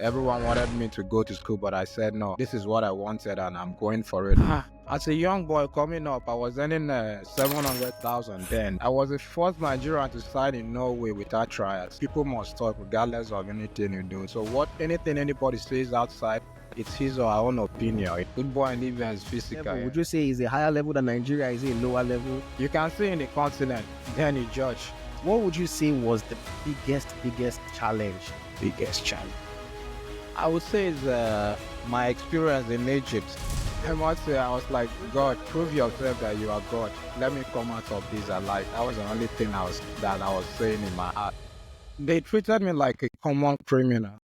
Everyone wanted me to go to school, but I said no. This is what I wanted, and I'm going for it. As a young boy coming up, I was earning 700,000 then. I was the first Nigerian to sign in Norway without trials. People must talk regardless of anything you do. So anything anybody says outside, it's his or her own opinion. Football in Libya is physical. Would you say is a higher level than Nigeria? Is it a lower level? You can see in the continent, then you judge. What would you say was the biggest challenge? Biggest challenge, I would say, is my experience in Egypt. I must say, I was like, God, prove yourself that you are God. Let me come out of this alive. That was the only thing I was saying in my heart. They treated me like a common criminal.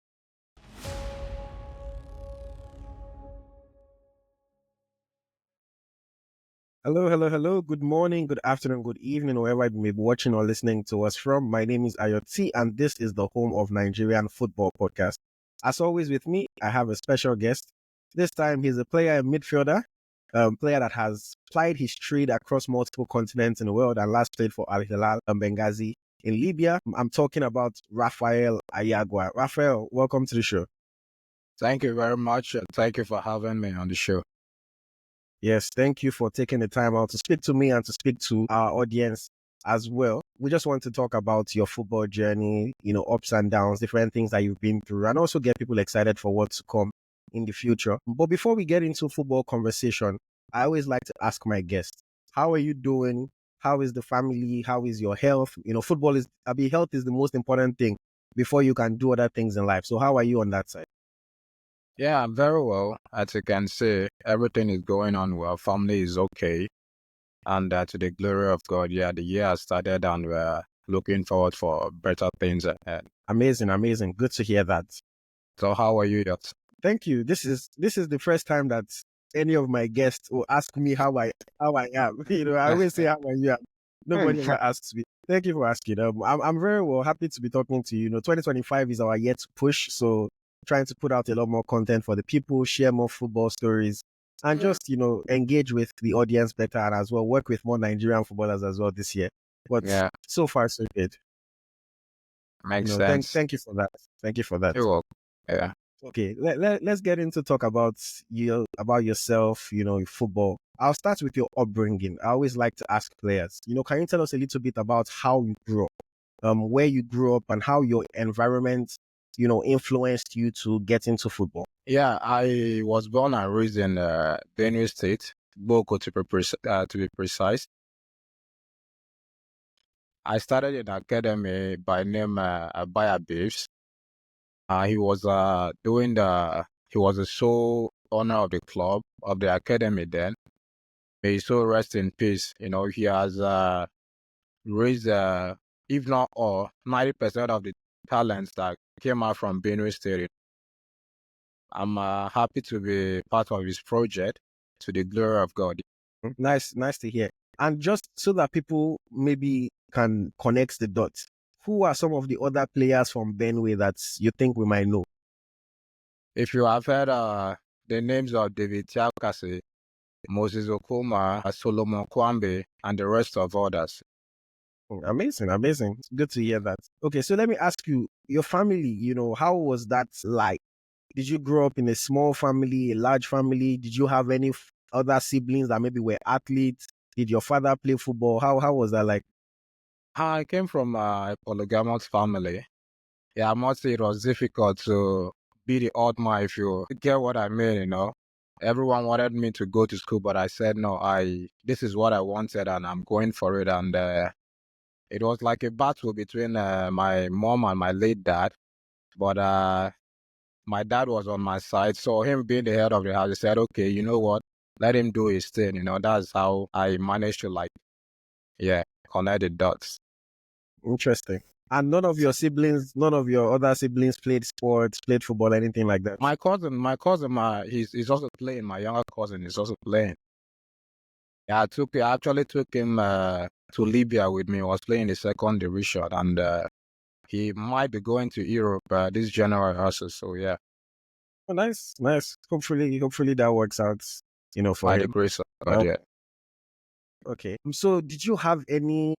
Hello. Good morning, good afternoon, good evening, wherever you may be watching or listening to us from. My name is Ayoti, and this is the home of Nigerian Football Podcast. As always, with me, I have a special guest. This time, he's a player and midfielder, player that has plied his trade across multiple continents in the world and last played for Al Hilal and Benghazi in Libya. I'm talking about Raphael Ayagwa. Raphael, welcome to the show. Thank you very much. Thank you for having me on the show. Yes, thank you for taking the time out to speak to me and to speak to our audience as well. We just want to talk about your football journey, ups and downs, different things that you've been through, and also get people excited for what's to come in the future. But before we get into football conversation, I always like to ask my guests, how are you doing? How is the family? How is your health? Health is the most important thing before you can do other things in life. So how are you on that side? Yeah, I'm very well. As you can see, everything is going on well. Family is okay. And to the glory of God, the year has started and we're looking forward for better things ahead. Amazing. Good to hear that. So how are you? Thank you. This is the first time that any of my guests will ask me how I am. I always say how are you. Nobody ever asks me. Thank you for asking. I'm very well, happy to be talking to you. 2025 is our year to push, so trying to put out a lot more content for the people, share more football stories, and just engage with the audience better, and as well work with more Nigerian footballers as well this year. But so far so good. Makes sense. Thank you for that. Thank you for that. You're welcome. Yeah. Okay, let's get into talk about yourself, football. I'll start with your upbringing. I always like to ask players, can you tell us a little bit about how you grew up, where you grew up, and how your environment, influenced you to get into football? Yeah, I was born and raised in Benue State, Boko to be precise. I started in academy by name Abaya Babes. He was he was the sole owner of the club, of the academy then. May his soul rest in peace. He has raised, if not all, 90% of the talents that came out from Benue State. I'm happy to be part of his project, to the glory of God. Nice to hear. And just so that people maybe can connect the dots, who are some of the other players from Benue that you think we might know? If you have heard the names of David Tiakase, Moses Okuma, Solomon Kwambe, and the rest of others. Amazing. It's good to hear that. Okay, so let me ask you, your family, how was that like? Did you grow up in a small family, a large family? Did you have any other siblings that maybe were athletes? Did your father play football? How was that like? I came from a polygamous family. Yeah, I must say it was difficult to be the odd man, if you get what I mean, Everyone wanted me to go to school, but I said no, this is what I wanted and I'm going for it. And it was like a battle between my mom and my late dad. But my dad was on my side. So him being the head of the house, he said, okay, you know what? Let him do his thing. That's how I managed to connect the dots. Interesting. And none of your other siblings played sports, played football, anything like that? My cousin, he's also playing. My younger cousin is also playing. Yeah, I actually took him to Libya with me. He was playing the second division, and he might be going to Europe this January also. So yeah. Oh, nice. Hopefully that works out. For by him. the grace of God. Yeah. Okay. So did you have any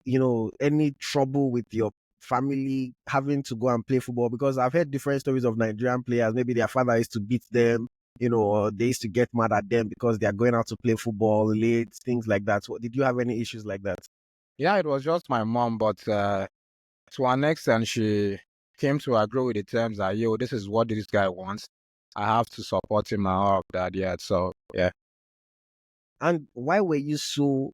trouble with your family having to go and play football? Because I've heard different stories of Nigerian players. Maybe their father used to beat them, or they used to get mad at them because they are going out to play football late, things like that. So did you have any issues like that? Yeah, it was just my mom, but to an extent, she came to agree with the terms that, yo, this is what this guy wants. I have to support him and all of that. Yeah. So, yeah. And why were you so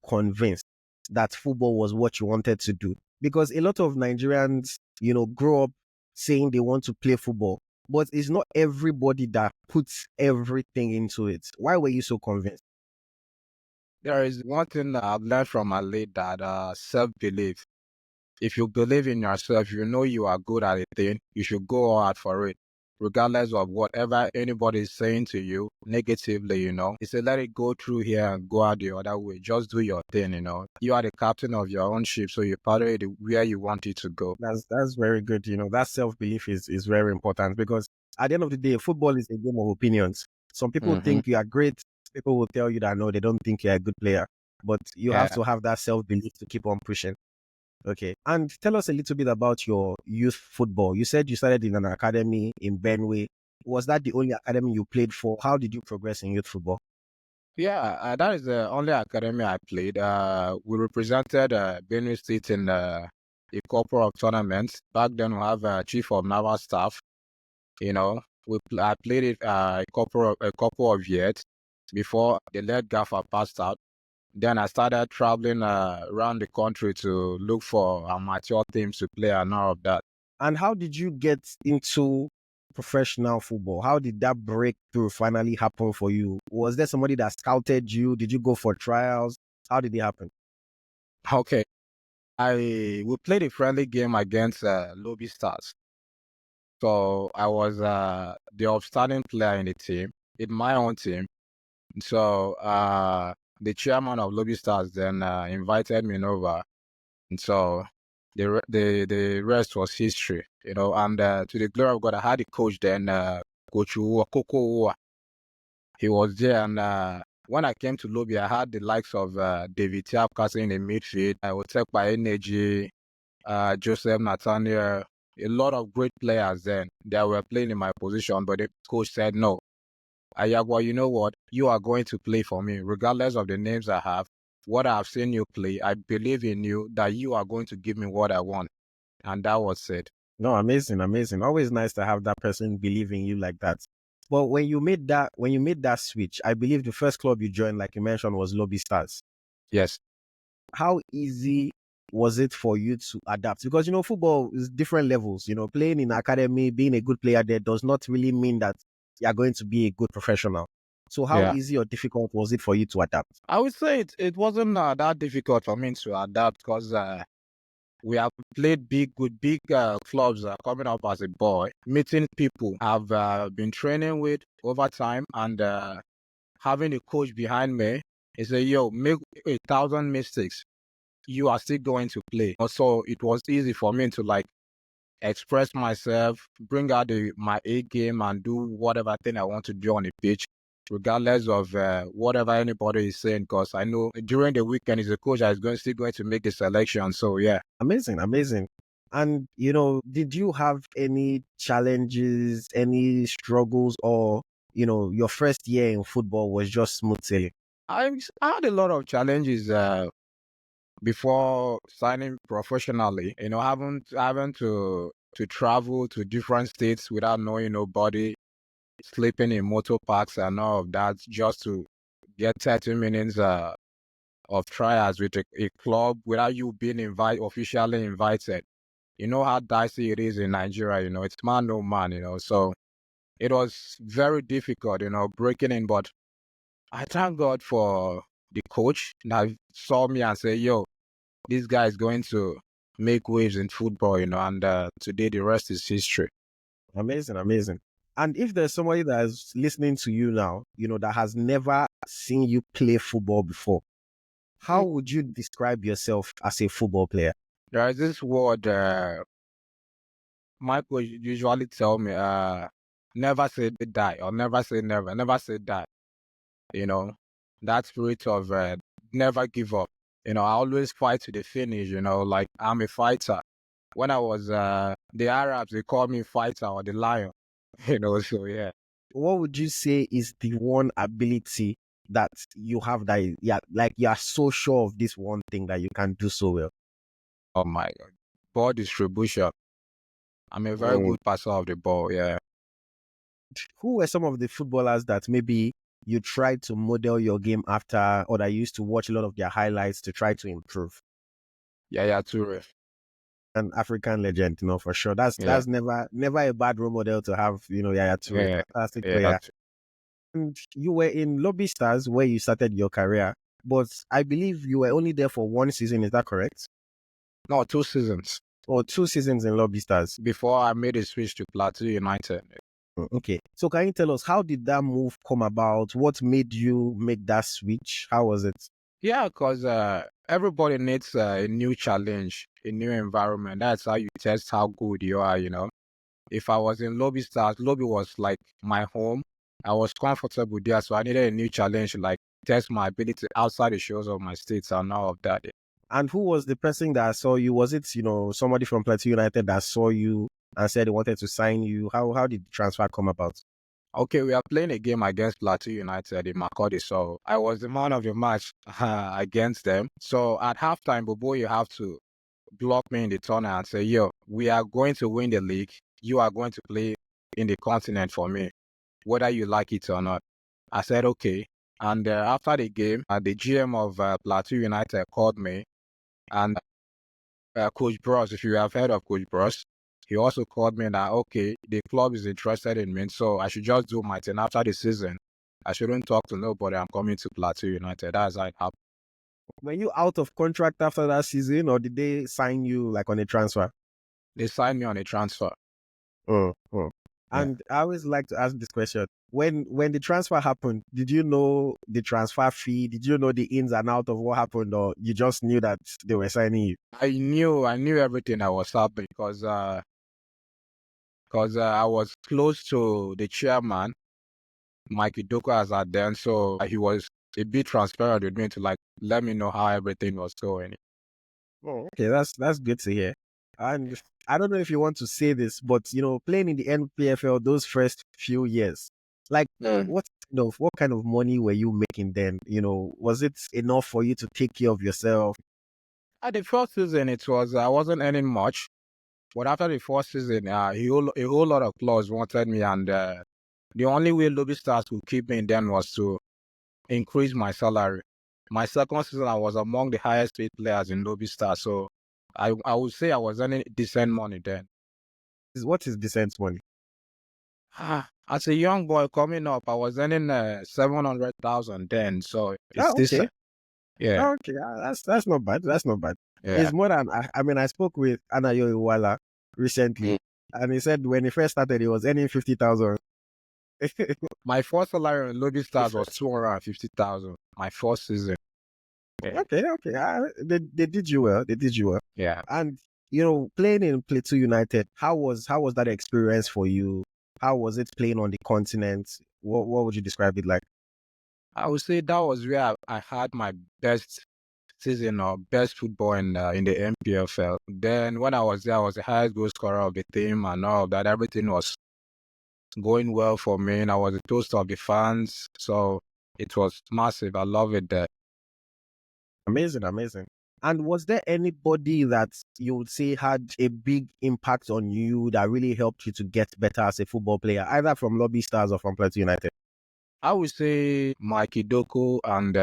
convinced that football was what you wanted to do? Because a lot of Nigerians, grow up saying they want to play football, but it's not everybody that puts everything into it. Why were you so convinced? There is one thing that I've learned from my late dad, self-belief. If you believe in yourself, you know you are good at a thing, you should go all out for it, regardless of whatever anybody is saying to you negatively. He said, let it go through here and go out the other way. Just do your thing. You are the captain of your own ship, so you paddle it where you want it to go. That's very good. That self-belief is very important, because at the end of the day, football is a game of opinions. Some people Mm-hmm. think you are great. People will tell you that no, they don't think you're a good player. But you have Yeah. to have that self-belief to keep on pushing. Okay. And tell us a little bit about your youth football. You said you started in an academy in Benue. Was that the only academy you played for? How did you progress in youth football? Yeah, that is the only academy I played. We represented Benue State in a couple of tournaments. Back then, we have chief of naval staff. I played it a couple of years before the late gaffer passed out. Then I started traveling around the country to look for amateur teams to play and all of that. And how did you get into professional football? How did that breakthrough finally happen for you? Was there somebody that scouted you? Did you go for trials? How did it happen? Okay, we played a friendly game against Lobi Stars. So I was the outstanding player in the team, in my own team. So the chairman of Lobby Stars then invited me over, and so the rest was history. And to the glory of God, I had a coach then, Coach Koko. He was there, and when I came to Lobby, I had the likes of David Tiapkas in the midfield. I would take by energy, Joseph Nathaniel, a lot of great players then that were playing in my position, but the coach said no. Ayagwa, you know what? You are going to play for me, regardless of the names I have. What I've seen you play, I believe in you that you are going to give me what I want. And that was it. No, amazing, amazing. Always nice to have that person believe in you like that. But when you made that switch, I believe the first club you joined, like you mentioned, was Lobby Stars. Yes. How easy was it for you to adapt? Because football is different levels. Playing in academy, being a good player there does not really mean that you are going to be a good professional. So how Yeah. easy or difficult was it for you to adapt? I would say it wasn't that difficult for me to adapt because we have played big clubs coming up as a boy, meeting people I've been training with over time, and having a coach behind me. He said, yo, make 1,000 mistakes. You are still going to play. So it was easy for me to express myself, bring out my A game and do whatever thing I want to do on the pitch, regardless of whatever anybody is saying, because I know during the weekend is a coach that is still going to make the selection. So yeah. Amazing, amazing. And did you have any challenges, any struggles, or your first year in football was just smooth sailing? I had a lot of challenges before signing professionally. Having to travel to different states without knowing nobody, sleeping in motor parks and all of that, just to get 30 minutes of trials with a club without you being officially invited. You know how dicey it is in Nigeria. It's man no man. So it was very difficult. Breaking in, but I thank God for the coach that saw me and said, "Yo, this guy is going to make waves in football." And today the rest is history. Amazing, amazing. And if there's somebody that is listening to you now, that has never seen you play football before, how would you describe yourself as a football player? There is this word my coach usually tell me, never say die or never say never, never say die. You know, that spirit of never give up. I always fight to the finish, like I'm a fighter. When I was the Arabs, they call me fighter or the lion, so yeah. What would you say is the one ability that you have that, yeah, like you are so sure of this one thing that you can do so well? Oh my God. Ball distribution. I'm a very good passer of the ball, yeah. Who were some of the footballers that maybe you tried to model your game after, or that you used to watch a lot of their highlights to try to improve? Yeah, Toure. An African legend, for sure. That's Yeah, never a bad role model to have, Yaya Toure, yeah, fantastic yeah. player. And you were in Lobi Stars where you started your career, but I believe you were only there for one season. Is that correct? No, 2 seasons Or 2 seasons in Lobby Stars? before I made a switch to Plateau United. Okay. So can you tell us, how did that move come about? What made you make that switch? How was it? Yeah, because everybody needs a new challenge, a new environment. That's how you test. How good you are. If I was in Lobby Stars, Lobby was like my home. I was comfortable there, so I needed a new challenge, like test my ability outside the shores of my states and all of that. And who was the person that saw you? Was it, somebody from Plateau United that saw you and said they wanted to sign you? How did the transfer come about? Okay, we are playing a game against Plateau United in Makurdi, so I was the man of the match against them. So at halftime, Bobo, you have to block me in the tunnel and say, yo, we are going to win the league. You are going to play in the continent for me, whether you like it or not. I said, okay. And after the game, the GM of Plateau United called me, and Coach Bros, if you have heard of Coach Bros, he also called me that, okay, the club is interested in me, so I should just do my thing after the season. I shouldn't talk to nobody. I'm coming to Plateau United. That's how it happened. Were you out of contract after that season, or did they sign you like on a transfer? They signed me on a transfer. Oh, oh. Yeah. And I always like to ask this question. When the transfer happened, did you know the transfer fee? Did you know the ins and out of what happened, or you just knew that they were signing you? I knew everything that was happening because I was close to the chairman, Mikey Doko, as at then, so he was a bit transparent with me to like let me know how everything was going. Oh, okay, that's good to hear. And I don't know if you want to say this, but playing in the NPFL those first few years, like what kind of money were you making then? Was it enough for you to take care of yourself? At the first season, it was I wasn't earning much, but after the first season, a whole lot of clubs wanted me, and the only way Lobby Stars could keep me then was to increase my salary. My second season, I was among the highest paid players in Lobby Stars, so I would say I was earning decent money then. What is decent money? As a young boy coming up, I was earning 700,000 then, so it's Oh, okay. decent. Yeah, Oh, okay. That's not bad. That's not bad. yeah. It's more than I spoke with Anayo Iwala recently, and he said when he first started, he was earning 50,000. My first salary in Lobby Stars was Different. 250,000. My first season. Yeah, Okay, okay. They did you well. They did you well. yeah. And playing in Plateau United, how was that experience for you? How was it playing on the continent? What would you describe it like? I would say that was where I had my best season or best football in the MPFL. Then when I was there, I was the highest goal scorer of the team and all of that. Everything was going well for me, and I was the toast of the fans. So it was massive. I love it there. Amazing, amazing. And was there anybody that you would say had a big impact on you that really helped you to get better as a football player, either from Lobby Stars or from Plateau United? I would say Mikey Doko and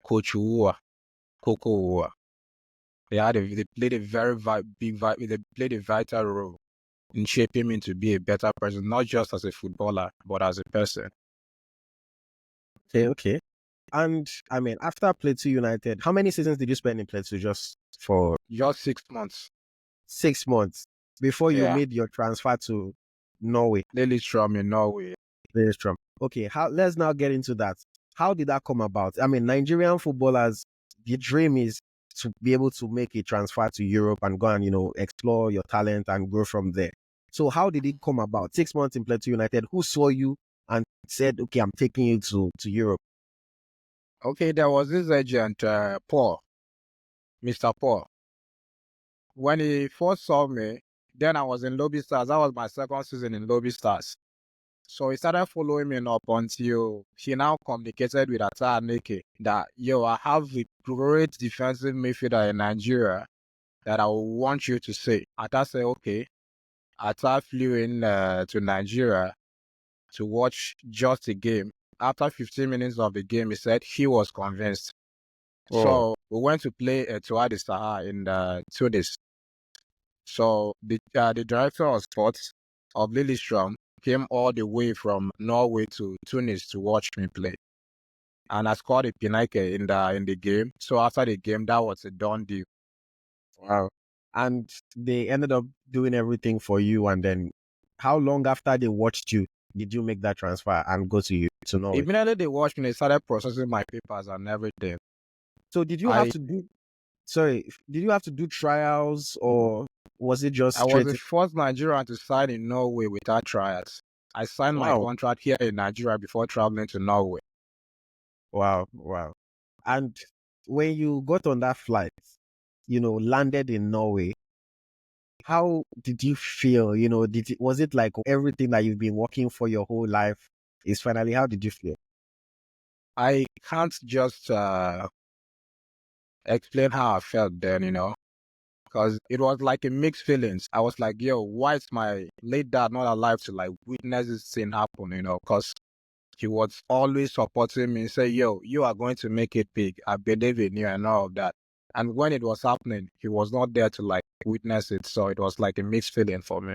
Coach Uwa, Coco Uwa. They played a very they played a vital role in shaping me to be a better person, not just as a footballer, but as a person. Okay, okay. And I mean, after Plateau United, how many seasons did you spend in Plateau? Just for Just 6 months. 6 months before you Yeah. made your transfer to Norway. Lillestrom in Norway. Lillestrom. Okay, let's now get into that. How did that come about? I mean, Nigerian footballers, the dream is to be able to make a transfer to Europe and go and, explore your talent and grow from there. So how did it come about? 6 months in Plateau United, who saw you and said, okay, I'm taking you to Europe? Okay, there was this agent, Paul, Mr. Paul. When he first saw me, then I was in Lobi Stars. That was my second season in Lobi Stars. So he started following me up until he now communicated with Ata Neke that, yo, I have a great defensive midfielder in Nigeria that I want you to see. Ata said, okay. Ata flew in to Nigeria to watch just a game. After 15 minutes of the game, he said he was convinced. Oh, So we went to play Tuadi Saha in 2 days. So the director of sports of Lillestrom came all the way from Norway to Tunis to watch me play. And I scored a penalty in the game. So after the game, that was a done deal. wow. And they ended up doing everything for you. And then how long after they watched you did you make that transfer and go to Norway? Immediately they watched me, they started processing my papers and everything. So did you have to do, sorry, did you have to do trials or was it just I was straight? the first Nigerian to sign in Norway without trials. I signed my Wow. contract here in Nigeria before traveling to Norway. Wow. Wow. And when you got on that flight, landed in Norway, how did you feel? Was it like everything that you've been working for your whole life is finally, how did you feel? I can't just explain how I felt then, because it was like a mixed feelings. I was like, yo, why is my late dad not alive to like witness this thing happen, because he was always supporting me, say, yo, you are going to make it big. I believe in you and all of that. And when it was happening, he was not there to like witness it. So it was like a mixed feeling for me.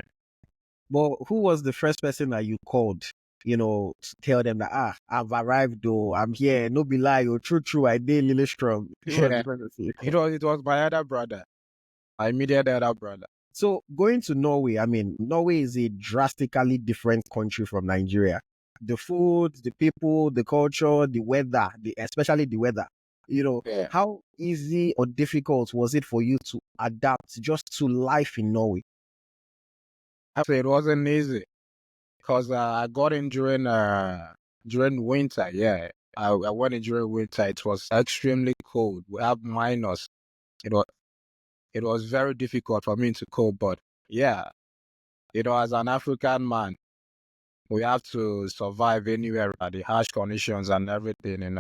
But who was the first person that you called, to tell them that, I've arrived, though, I'm here, no be lie, true, I did Lillestrom. Who was the first person you called? It was my other brother, my immediate other brother. So going to Norway, I mean, Norway is a drastically different country from Nigeria. The food, the people, the culture, the weather, especially the weather. Yeah. How easy or difficult was it for you to adapt just to life in Norway? I say it wasn't easy because I got in during winter. Yeah, I went in during winter. It was extremely cold. We have minus. It was it was very difficult for me to cope. But yeah, as an African man, we have to survive anywhere at the harsh conditions and everything.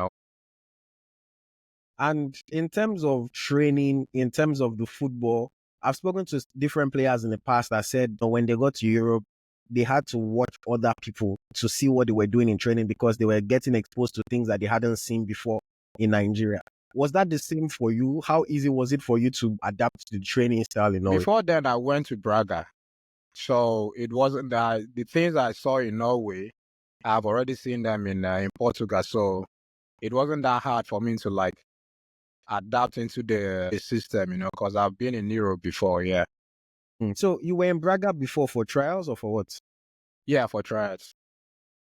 And in terms of training, in terms of the football, I've spoken to different players in the past that said when they got to Europe, they had to watch other people to see what they were doing in training because they were getting exposed to things that they hadn't seen before in Nigeria. Was that the same for you? How easy was it for you to adapt to the training style in Norway? Before then, I went to Braga, so it wasn't that the things I saw in Norway, I've already seen them in Portugal. So it wasn't that hard for me to like adapt into the system, because I've been in Europe before. Yeah. So you were in Braga before for trials or for what? Yeah, for trials.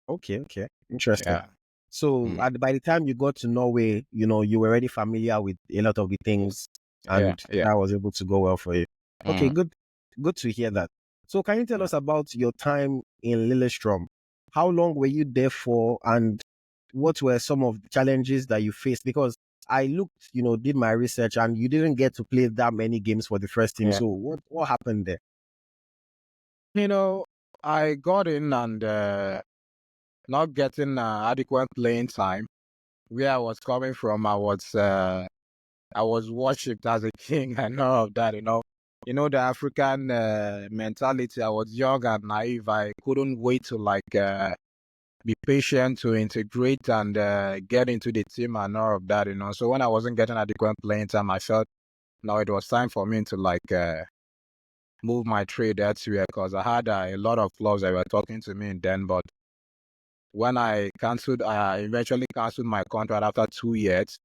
Okay, interesting. Yeah. So by the time you got to Norway, you were already familiar with a lot of the things, and Yeah. that was able to go well for you. Okay, good to hear that. So can you tell us about your time in Lillestrom? How long were you there for, and what were some of the challenges that you faced? Because I looked, did my research, and you didn't get to play that many games for the first team. Yeah. So what happened there? I got in and not getting adequate playing time. Where I was coming from, I was worshipped as a king and all of that. The African mentality. I was young and naive. I couldn't wait to like be patient to integrate and get into the team and all of that. So when I wasn't getting adequate playing time, I felt now it was time for me to like move my trade elsewhere because I had a lot of clubs that were talking to me then. But when I eventually canceled my contract after 2 years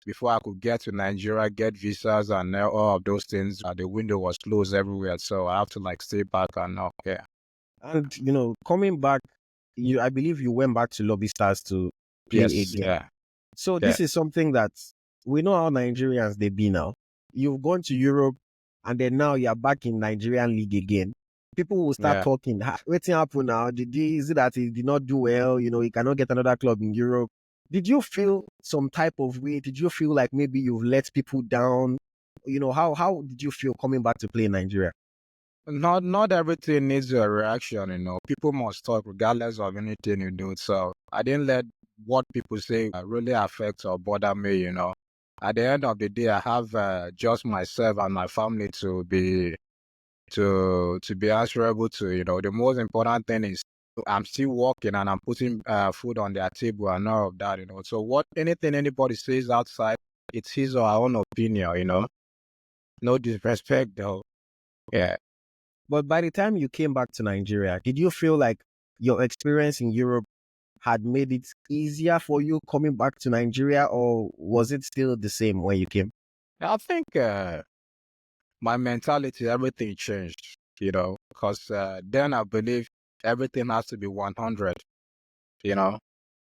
before I could get to Nigeria, get visas and all of those things. The window was closed everywhere, so I have to like stay back and yeah. And coming back, I believe you went back to Lobby Stars to play Yes, again. yeah. So this is something that we know how Nigerians they be now. You've gone to Europe and then now you're back in Nigerian league again. People will start talking. What's happened now? Is it that he did not do well? He cannot get another club in Europe. Did you feel some type of way? Did you feel like maybe you've let people down? How did you feel coming back to play in Nigeria? Not everything needs a reaction, People must talk regardless of anything you do. So I didn't let what people say really affect or bother me. At the end of the day, I have just myself and my family to be answerable to. The most important thing is I'm still working and I'm putting food on their table and all of that. So anything anybody says outside, it's his or her own opinion. No disrespect though. Yeah. But by the time you came back to Nigeria, did you feel like your experience in Europe had made it easier for you coming back to Nigeria, or was it still the same when you came? I think my mentality, everything changed, because then I believe everything has to be 100, you know.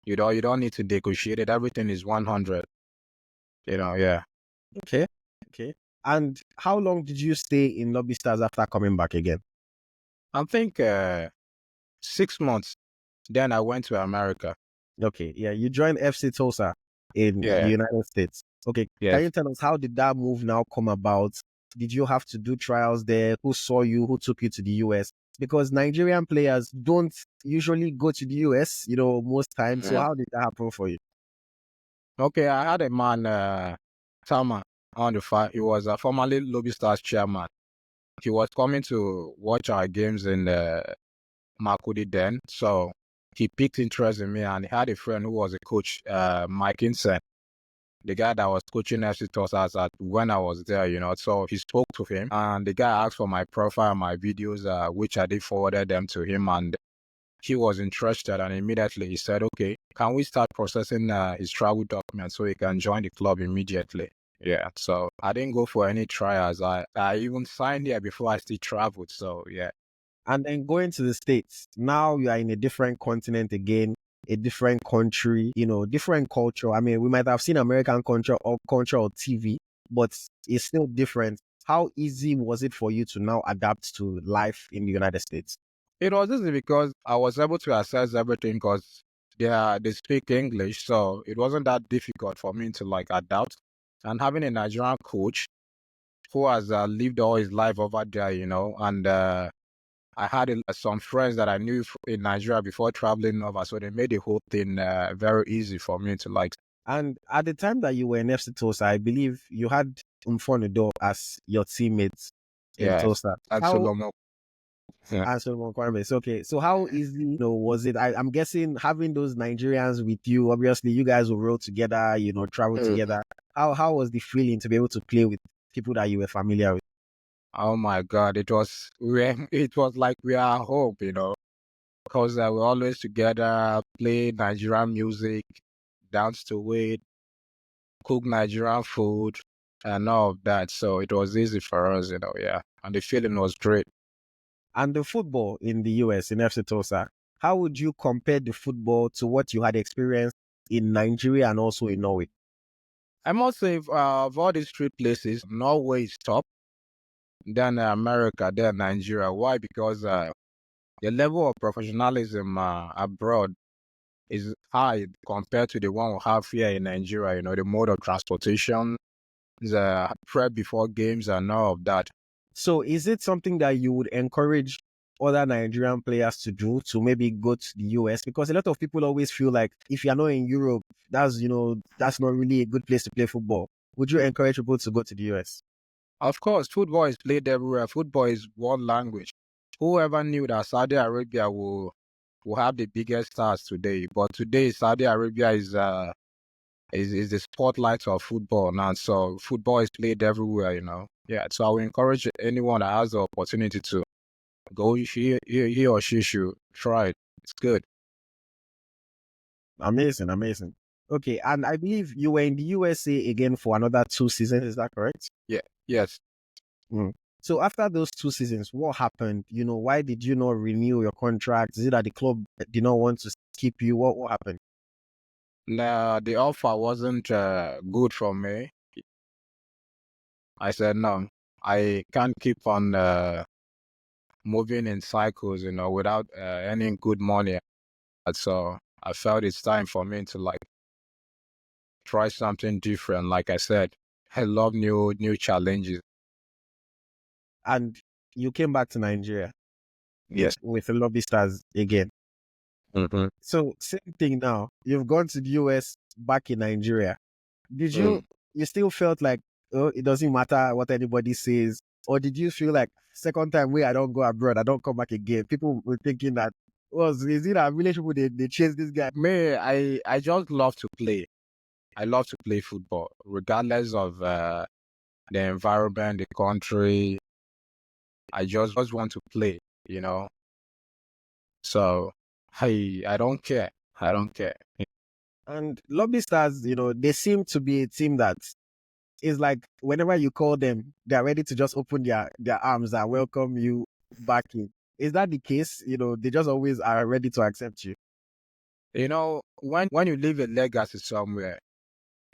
You don't need to negotiate it. Everything is 100, yeah. Okay. Okay. And how long did you stay in Lobby Stars after coming back again? I think 6 months. Then I went to America. Okay. Yeah. You joined FC Tulsa in the Yeah. United States. Okay. Can Yes. you tell us how did that move now come about? Did you have to do trials there? Who saw you? Who took you to the US? Because Nigerian players don't usually go to the US, most times. So Yeah. how did that happen for you? Okay, I had a man, Tama, on the fire. He was formerly Lobi Stars chairman. He was coming to watch our games in Makudi then. So he picked interest in me, and he had a friend who was a coach, Mike Insen, the guy that was coaching FC Tulsa when I was there. So he spoke to him, and the guy asked for my profile, my videos, which I did forwarded them to him, and he was interested, and immediately he said, okay, can we start processing his travel documents so he can join the club immediately? Yeah, so I didn't go for any trials. I even signed here before I still traveled. So yeah. And then going to the States, now you are in a different continent again, a different country, different culture. I mean, we might have seen American culture or TV, but it's still different. How easy was it for you to now adapt to life in the United States? It was easy because I was able to access everything because they speak English, so it wasn't that difficult for me to like adapt. And having a Nigerian coach who has lived all his life over there, and I had some friends that I knew in Nigeria before traveling over, so they made the whole thing very easy for me to like. And at the time that you were in FC Tulsa, I believe you had Umfonudo as your teammate in Yeah, Tulsa. that's How Solomon. Yeah. answer more requirements? Okay, so how easy was it? I'm guessing having those Nigerians with you. Obviously, you guys will roll together, travel together. How was the feeling to be able to play with people that you were familiar with? Oh my God, it was like we are home, because we're always together, play Nigerian music, dance to it, cook Nigerian food, and all of that. So it was easy for us, yeah. And the feeling was great. And the football in the US in FC Tulsa, how would you compare the football to what you had experienced in Nigeria and also in Norway? I must say, of all these three places, Norway is top, then America, then Nigeria. Why? Because the level of professionalism abroad is high compared to the one we have here in Nigeria. The mode of transportation, the prep before games, and all of that. So is it something that you would encourage other Nigerian players to do, to maybe go to the US? Because a lot of people always feel like if you're not in Europe, that's not really a good place to play football. Would you encourage people to go to the US? Of course, football is played everywhere. Football is one language. Whoever knew that Saudi Arabia will have the biggest stars today? But today, Saudi Arabia is the spotlight of football now. So football is played everywhere. Yeah, so I will encourage anyone that has the opportunity to go. He or she should try it. It's good. Amazing, amazing. Okay, and I believe you were in the USA again for another 2 seasons. Is that correct? Yeah. Yes. Mm. So after those 2 seasons, what happened? Why did you not renew your contract? Is it that the club did not want to keep you? What happened? Nah, the offer wasn't good for me. I said no. I can't keep on moving in cycles, without earning good money. And so I felt it's time for me to like try something different. Like I said, I love new challenges. And you came back to Nigeria Yes. with the Lobby Stars again. Mm-hmm. So same thing now. You've gone to the US, back in Nigeria. Did you still felt like, oh, it doesn't matter what anybody says? Or did you feel like second time where I don't go abroad, I don't come back again? People were thinking that, is it a village people they chase this guy? Me, I just love to play. I love to play football, regardless of the environment, the country. I just want to play, you know. So I don't care. I don't care. And Lobby Stars, they seem to be a team that is like whenever you call them, they're ready to just open their arms and welcome you back in. Is that the case? They just always are ready to accept you. You know, when you leave a legacy somewhere,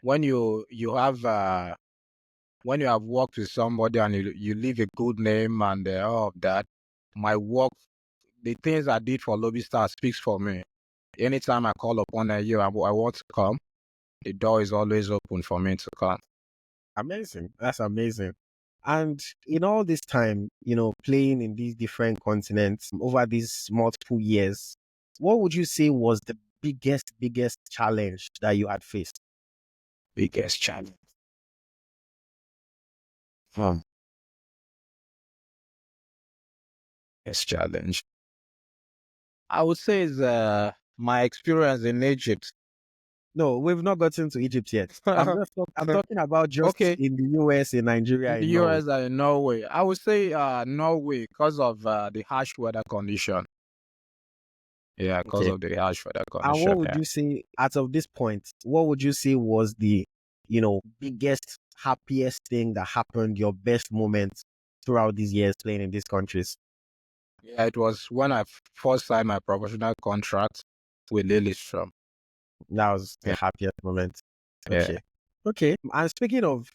when you have when you have worked with somebody and you leave a good name and all of that, my work, the things I did for Lobby Star speaks for me. Anytime I call upon you, I want to come, the door is always open for me to come. Amazing. That's amazing. And in all this time, playing in these different continents over these multiple years, what would you say was the biggest challenge that you had faced? Biggest challenge. Biggest challenge. I would say is my experience in Egypt. No, we've not gotten to Egypt yet. I'm talking about just Okay. in the US, in Nigeria, In the in Norway. US and in Norway. I would say Norway because of the harsh weather condition. Yeah, because Okay. of the harsh weather And condition. what would you say, out of this point, what would you say was the, biggest, happiest thing that happened, your best moment throughout these years playing in these countries? Yeah, it was when I first signed my professional contract with Lillestrom. That was the Yeah. happiest moment. Yeah. Okay. Okay. And speaking of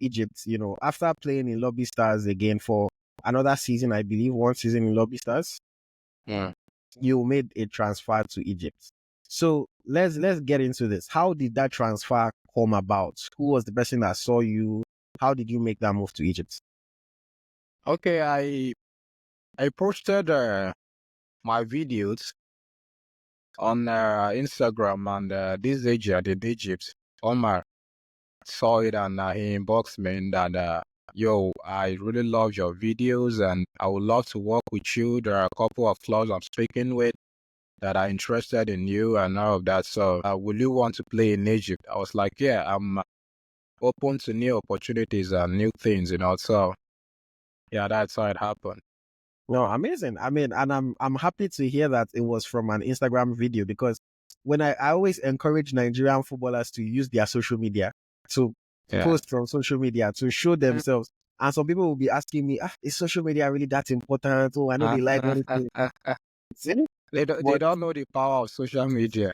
Egypt, after playing in Lobby Stars again for another season, I believe one season in Lobby Stars, you made a transfer to Egypt. So let's get into this. How did that transfer come about? Who was the person that saw you? How did you make that move to Egypt? Okay, I posted my videos on Instagram and this agent in Egypt, Omar, saw it and he inboxed me and that yo, I really love your videos and I would love to work with you. There are a couple of clubs I'm speaking with that are interested in you and all of that. So will you want to play in Egypt? I was like, yeah, I'm open to new opportunities and new things, So yeah, that's how it happened. No, amazing. I mean, and I'm happy to hear that it was from an Instagram video, because when I always encourage Nigerian footballers to use their social media to post from social media to show themselves. And some people will be asking me, is social media really that important? Oh, I know they like anything. They don't know the power of social media.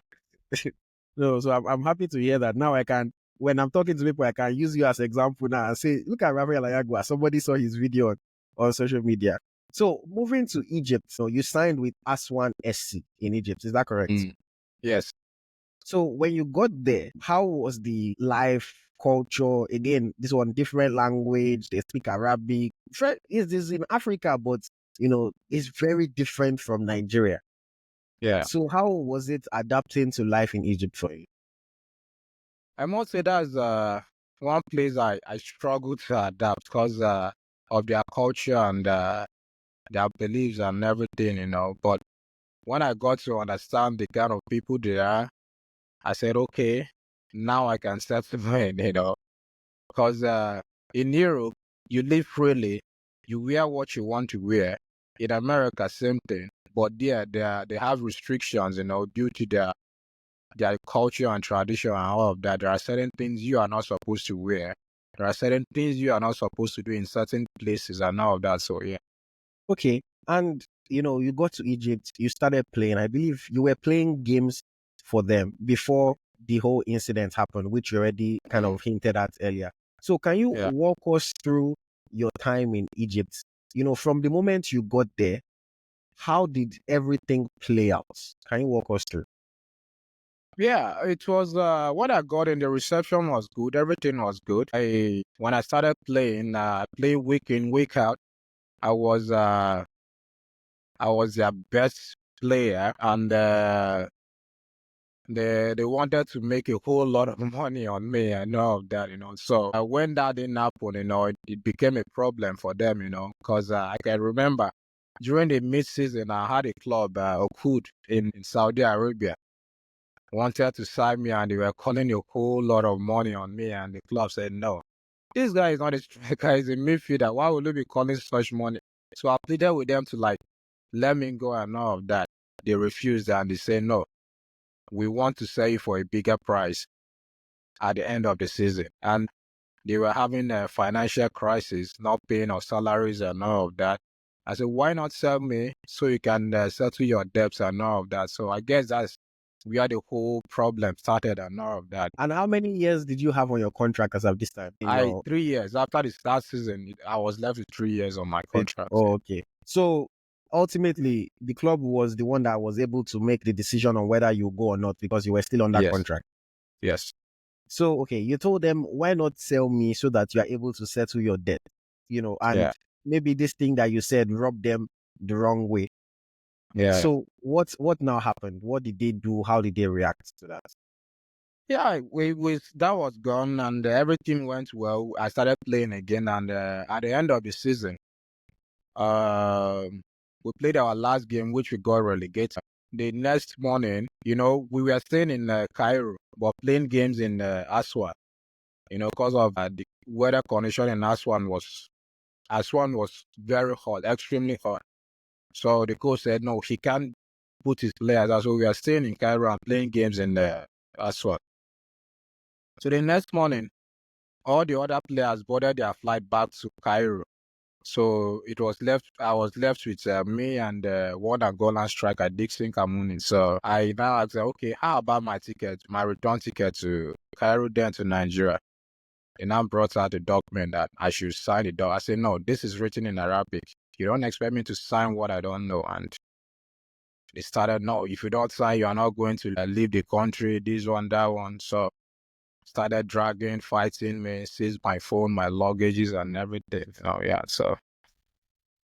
No, so I'm happy to hear that. Now I can, when I'm talking to people, I can use you as example now and say, look at Raphael Ayagwa. Somebody saw his video on social media. So moving to Egypt, so you signed with Aswan SC in Egypt. Is that correct? Yes. So when you got there, how was the life, culture? Again, this one different language. They speak Arabic. This is in Africa, but it's very different from Nigeria. Yeah. So how was it adapting to life in Egypt for you? I must say that's one place I struggle to adapt because of their culture and their beliefs and everything. But when I got to understand the kind of people they are, I said, okay, now I can settle in, because in Europe, you live freely, you wear what you want to wear. In America, same thing. But there, they have restrictions, due to their culture and tradition and all of that. There are certain things you are not supposed to wear. There are certain things you are not supposed to do in certain places and all of that. So, yeah. Okay. And, you got to Egypt, you started playing. I believe you were playing games for them before the whole incident happened, which you already kind of hinted at earlier. So can you walk us through your time in Egypt? From the moment you got there, how did everything play out? Can you walk us through? Yeah, it was what I got in the reception was good. Everything was good. When I started playing, play week in, week out, I was uh I was their best player, and they wanted to make a whole lot of money on me and all of that, So when that didn't happen, it became a problem for them, because I can remember during the mid-season, I had a club, Okud in Saudi Arabia, wanted to sign me, and they were calling a whole lot of money on me, and the club said no. This guy is not a striker, he's a midfielder. Why would you be calling such money? So I pleaded with them to let me go and all of that. They refused and they said no. We want to sell you for a bigger price at the end of the season. And they were having a financial crisis, not paying our salaries and all of that. I said, why not sell me so you can settle your debts and all of that? So I guess that's where the whole problem started and all of that. And how many years did you have on your contract as of this time? 3 years after the start season, I was left with 3 years on my contract. Oh, okay. So ultimately, the club was the one that was able to make the decision on whether you go or not because you were still on that Yes. contract. Yes. So, okay, you told them, why not sell me so that you are able to settle your debt? And Yeah. maybe this thing that you said rubbed them the wrong way. Yeah. So what now happened? What did they do? How did they react to that? Yeah, that was gone and everything went well. I started playing again, and at the end of the season, we played our last game, which we got relegated. The next morning, we were staying in Cairo, but playing games in Aswan, because of the weather condition in Aswan was very hot, extremely hot. So the coach said, no, he can't put his players out. So we are staying in Cairo and playing games in Aswan. So the next morning, all the other players boarded their flight back to Cairo. So I was left with me and one Angolan striker, Dixon Kamuni. So I now asked, okay, how about my return ticket to Cairo, then to Nigeria? They now brought out the document that I should sign it. I said, no, this is written in Arabic. You don't expect me to sign what I don't know. And they started, no, if you don't sign, you are not going to leave the country, this one, that one. So started dragging, fighting me, seized my phone, my luggages and everything. So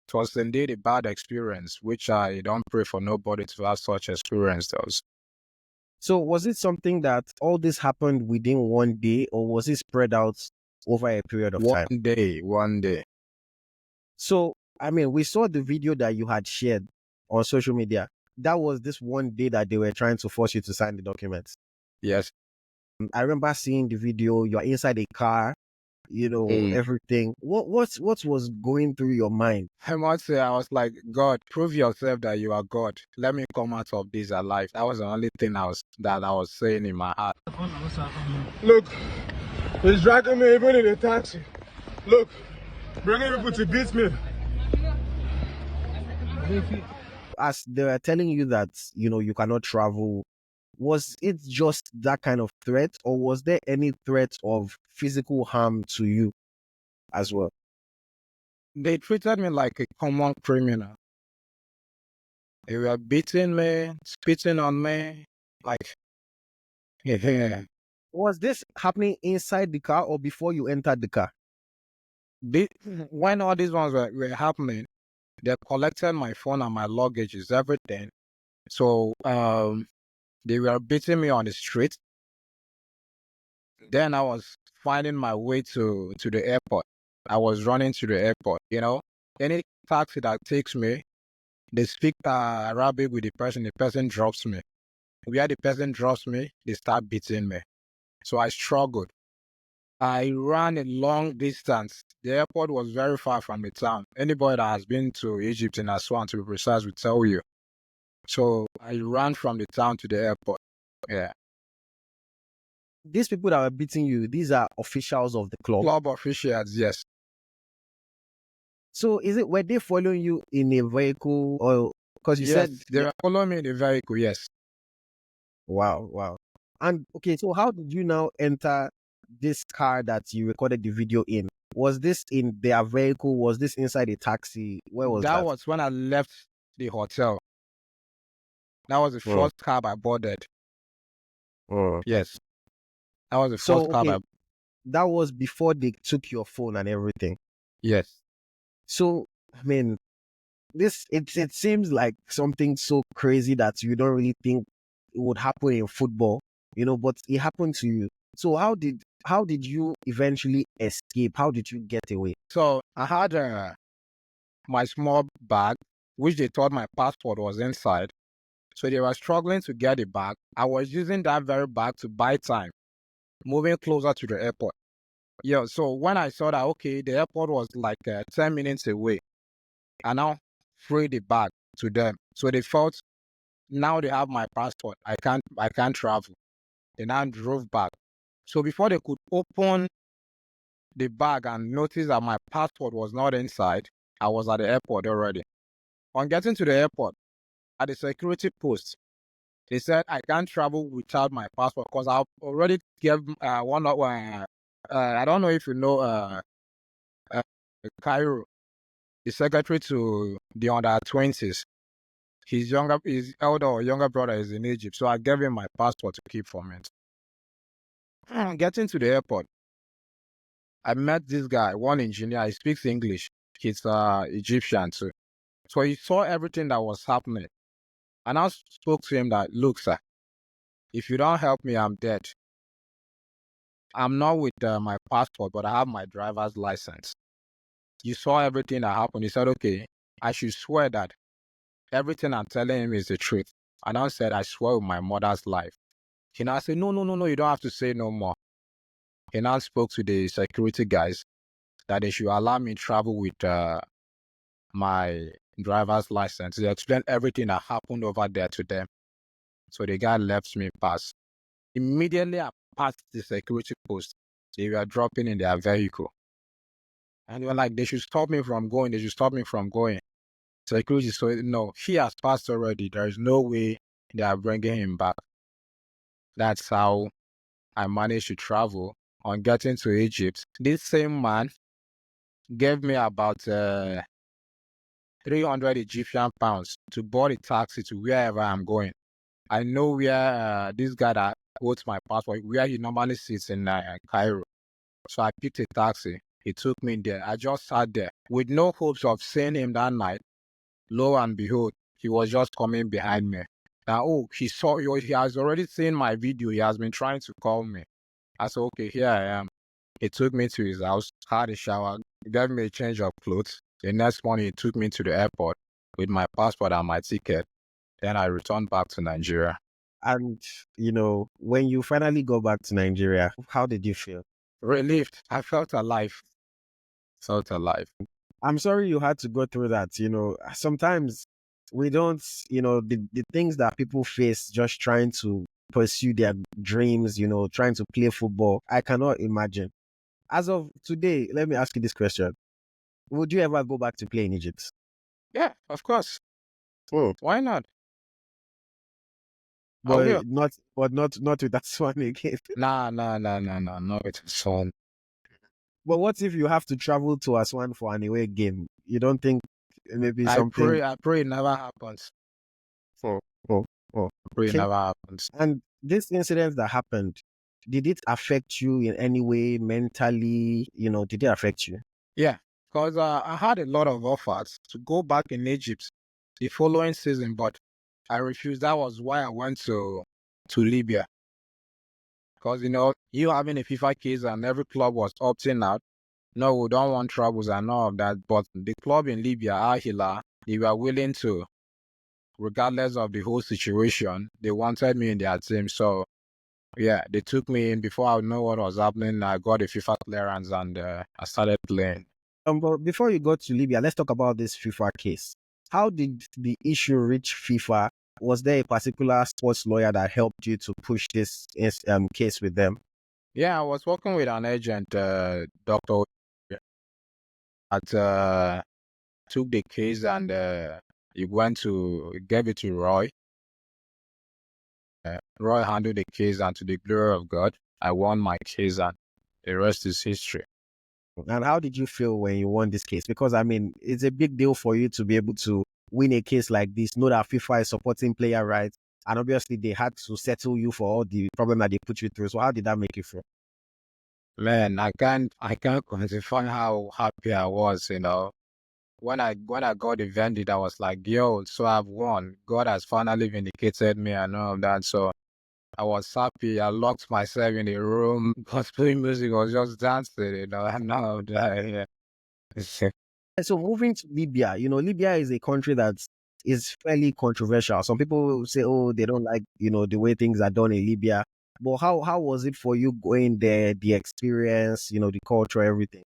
it was indeed a bad experience, which I don't pray for nobody to have such experience. So was it something that all this happened within one day, or was it spread out over a period of time? One day. So, I mean, we saw the video that you had shared on social media. That was this one day that they were trying to force you to sign the documents. Yes. I remember seeing the video. You're inside a car, everything. What was going through your mind? I must say, I was like, God, prove yourself that you are God. Let me come out of this alive. That was the only thing I was saying in my heart. Look, he's dragging me even in a taxi. Look, bringing people to beat me. As they were telling you that, you cannot travel, was it just that kind of threat, or was there any threat of physical harm to you as well? They treated me like a common criminal. They were beating me, spitting on me, like, yeah. Was this happening inside the car or before you entered the car? When all these ones were happening, they collected my phone and my luggages, everything. So they were beating me on the street. Then I was finding my way to the airport. I was running to the airport, Any taxi that takes me, they speak Arabic with the person drops me. Where the person drops me, they start beating me. So I struggled. I ran a long distance. The airport was very far from the town. Anybody that has been to Egypt in Aswan, to be precise, will tell you. So I ran from the town to the airport. Yeah. These people that were beating you, these are officials of the club. Club officials, yes. So were they following you in a vehicle, or because you Yes, said they were following me in the vehicle, yes. Wow. And okay, so how did you now enter this car that you recorded the video in? Was this in their vehicle? Was this inside a taxi? Where was that? That was when I left the hotel. That was the first cab I boarded. Oh. Yes, that was the So, first card okay, I. that was before they took your phone and everything. Yes. So, I mean, it seems like something so crazy that you don't really think it would happen in football, but it happened to you. So how did you eventually escape? How did you get away? So I had my small bag, which they thought my passport was inside. So they were struggling to get it back. I was using that very bag to buy time, moving closer to the airport. Yeah, so when I saw that, okay, the airport was like 10 minutes away, I now free the bag to them. So they felt now they have my passport. I can't travel. They now drove back. So before they could open the bag and notice that my passport was not inside, I was at the airport already. On getting to the airport, at the security post, they said I can't travel without my passport because I've already gave one of I don't know if you know uh, Cairo, the secretary to the under 20s. His elder or younger brother is in Egypt, so I gave him my passport to keep for me. Getting to the airport, I met this guy, one engineer. He speaks English. He's Egyptian too. So he saw everything that was happening. And I spoke to him that, look, sir, if you don't help me, I'm dead. I'm not with my passport, but I have my driver's license. You saw everything that happened. He said, okay, I should swear that everything I'm telling him is the truth. And I said, I swear with my mother's life. He now said, no, no, no, no, you don't have to say no more. He now spoke to the security guys that they should allow me travel with my driver's license. He explained everything that happened over there to them. So the guy left me pass. Immediately I passed the security post, they were dropping in their vehicle. And they were like, they should stop me from going. They should stop me from going. Security said, no, he has passed already. There is no way they are bringing him back. That's how I managed to travel. On getting to Egypt, this same man gave me about 300 Egyptian pounds to board a taxi to wherever I'm going. I know where this guy that holds my passport, where he normally sits in Cairo. So I picked a taxi. He took me there. I just sat there with no hopes of seeing him that night. Lo and behold, he was just coming behind me. Now, he has already seen my video. He has been trying to call me. I said, okay, here I am. He took me to his house, had a shower, gave me a change of clothes. The next morning, he took me to the airport with my passport and my ticket. Then I returned back to Nigeria. And when you finally go back to Nigeria, how did you feel? Relieved. I felt alive. Felt alive. I'm sorry you had to go through that. Sometimes we don't, the things that people face just trying to pursue their dreams, trying to play football. I cannot imagine. As of today, let me ask you this question. Would you ever go back to play in Egypt? Yeah, of course. Oh. Why not? I will. But not with that one again. Nah, no, it's son. But what if you have to travel to Aswan for an away game? You don't think maybe something? I pray it never happens. Oh, oh, oh. I pray it Okay. never happens. And this incident that happened, did it affect you in any way mentally? Did it affect you? Yeah, because I had a lot of offers to go back in Egypt the following season, but I refused. That was why I went to Libya. Because, you having a FIFA case and every club was opting out. No, we don't want troubles and all of that. But the club in Libya, Al Hilal, they were willing to, regardless of the whole situation, they wanted me in their team. So, yeah, they took me in before I know what was happening. I got a FIFA clearance and I started playing. But before you go to Libya, let's talk about this FIFA case. How did the issue reach FIFA? Was there a particular sports lawyer that helped you to push this case with them? Yeah, I was working with an agent, Dr. that took the case and he gave it to Roy. Roy handled the case, and to the glory of God, I won my case, and the rest is history. And how did you feel when you won this case? Because, it's a big deal for you to be able to win a case like this, know that FIFA is supporting player rights, and obviously they had to settle you for all the problem that they put you through. So how did that make you feel? Man, I can't quantify how happy I was, you know. When I got the verdict, I was like, yo, so I've won. God has finally vindicated me and all of that. So I was happy. I locked myself in a room, was playing music, I was just dancing, you know, and all of that, yeah. And so moving to Libya, Libya is a country that is fairly controversial. Some people will say, oh, they don't like, the way things are done in Libya. But how was it for you going there, the experience, the culture, everything?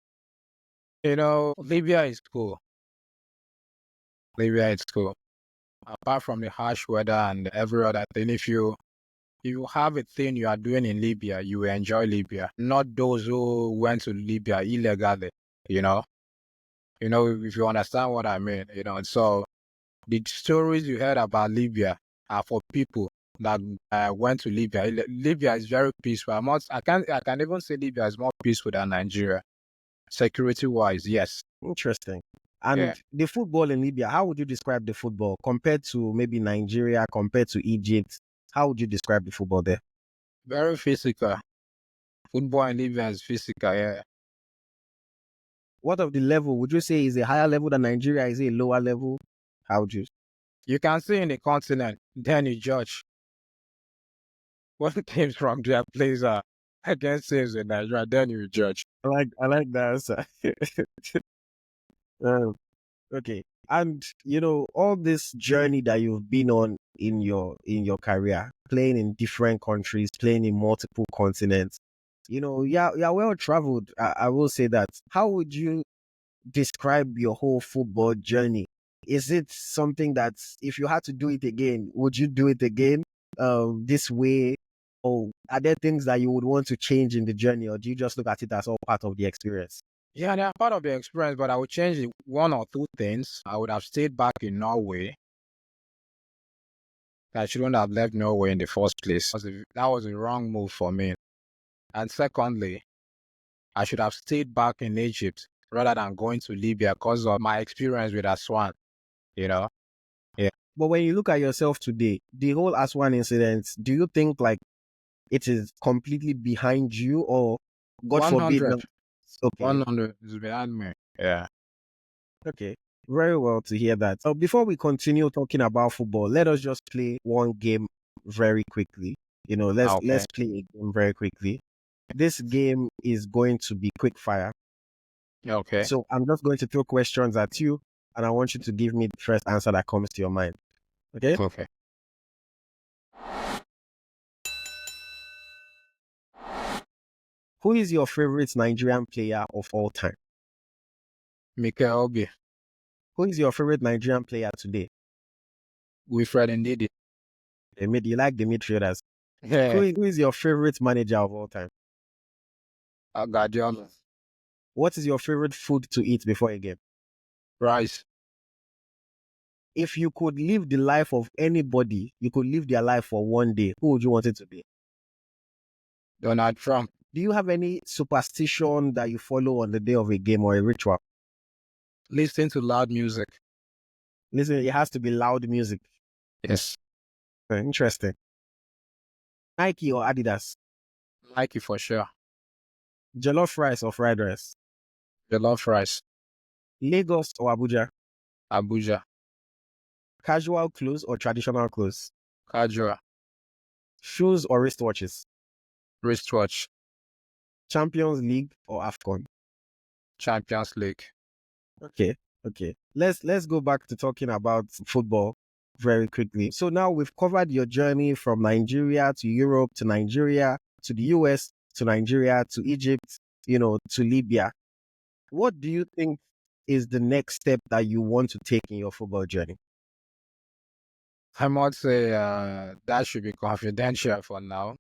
You know, Libya is cool. Libya is cool. Apart from the harsh weather and every other thing, if you have a thing you are doing in Libya, you will enjoy Libya. Not those who went to Libya illegally, you know. If you understand what I mean, So the stories you heard about Libya are for people that went to Libya. Libya is very peaceful. I can even say Libya is more peaceful than Nigeria. Security wise, yes. Interesting. Yeah. And the football in Libya, how would you describe the football compared to maybe Nigeria, compared to Egypt? How would you describe the football there? Very physical. Football in Libya is physical, yeah. What of the level? Would you say is a higher level than Nigeria? Is it a lower level? How would you? You can see in the continent, then you judge what teams from their plays are against teams in Nigeria, then you judge. I like that answer. Okay. And all this journey that you've been on in your career, playing in different countries, playing in multiple continents, you're well traveled. I will say that. How would you describe your whole football journey? Is it something that if you had to do it again, would you do it again this way? Or are there things that you would want to change in the journey, or do you just look at it as all part of the experience? Yeah, they are part of the experience, but I would change one or two things. I would have stayed back in Norway. I shouldn't have left Norway in the first place. That was a wrong move for me. And secondly, I should have stayed back in Egypt rather than going to Libya because of my experience with Aswan, you know? Yeah. But when you look at yourself today, the whole Aswan incident, do you think like it is completely behind you, or God forbid? 100. Okay. 100 is behind me. Yeah. Okay. Very well to hear that. Before we continue talking about football, let us just play one game very quickly. Let's Okay. let's play a game very quickly. This game is going to be quick fire. Okay. So I'm just going to throw questions at you, and I want you to give me the first answer that comes to your mind. Okay? Okay. Who is your favorite Nigerian player of all time? Mikel Obi. Who is your favorite Nigerian player today? Wilfred Ndidi. You like the midfielders. Yeah. Who is your favorite manager of all time? Guardiola. What is your favorite food to eat before a game? Rice. If you could live the life of anybody, you could live their life for one day, who would you want it to be? Donald Trump. Do you have any superstition that you follow on the day of a game or a ritual? Listen to loud music. Listen, it has to be loud music. Yes. Interesting. Nike or Adidas? Nike for sure. Jollof rice or fried rice? Jollof rice. Lagos or Abuja? Abuja. Casual clothes or traditional clothes? Casual. Shoes or wristwatches? Wristwatch. Champions League or AFCON? Champions League. Okay. Let's go back to talking about football very quickly. So now we've covered your journey from Nigeria to Europe to Nigeria to the US to Nigeria to Egypt, to Libya. What do you think is the next step that you want to take in your football journey? I must say that should be confidential for now.